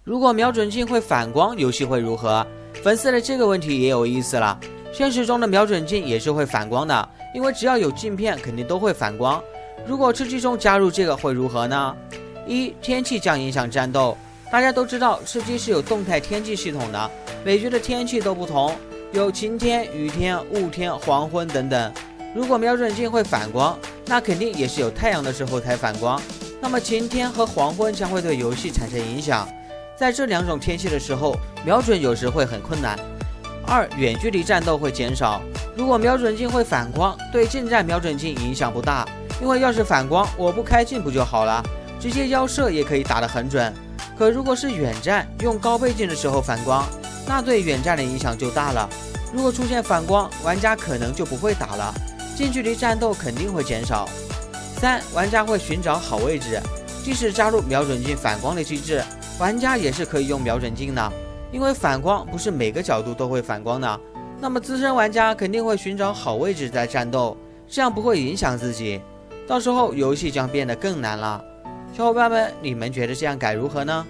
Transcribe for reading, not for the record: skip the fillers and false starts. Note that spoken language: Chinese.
如果瞄准镜会反光，游戏会如何？粉丝的这个问题也有意思了。现实中的瞄准镜也是会反光的，因为只要有镜片，肯定都会反光。如果吃鸡中加入这个会如何呢？一、天气将影响战斗。大家都知道，吃鸡是有动态天气系统的，每局的天气都不同，有晴天、雨天、雾天、黄昏等等。如果瞄准镜会反光，那肯定也是有太阳的时候才反光。那么晴天和黄昏将会对游戏产生影响。在这两种天气的时候，瞄准有时会很困难。二、远距离战斗会减少。如果瞄准镜会反光，对近战瞄准镜影响不大，因为要是反光，我不开镜不就好了，直接腰射也可以打得很准。可如果是远战，用高倍镜的时候反光，那对远战的影响就大了。如果出现反光，玩家可能就不会打了，近距离战斗肯定会减少。三、玩家会寻找好位置。即使加入瞄准镜反光的机制，玩家也是可以用瞄准镜的，因为反光不是每个角度都会反光的。那么资深玩家肯定会寻找好位置在战斗，这样不会影响自己，到时候游戏将变得更难了。小伙伴们，你们觉得这样改如何呢？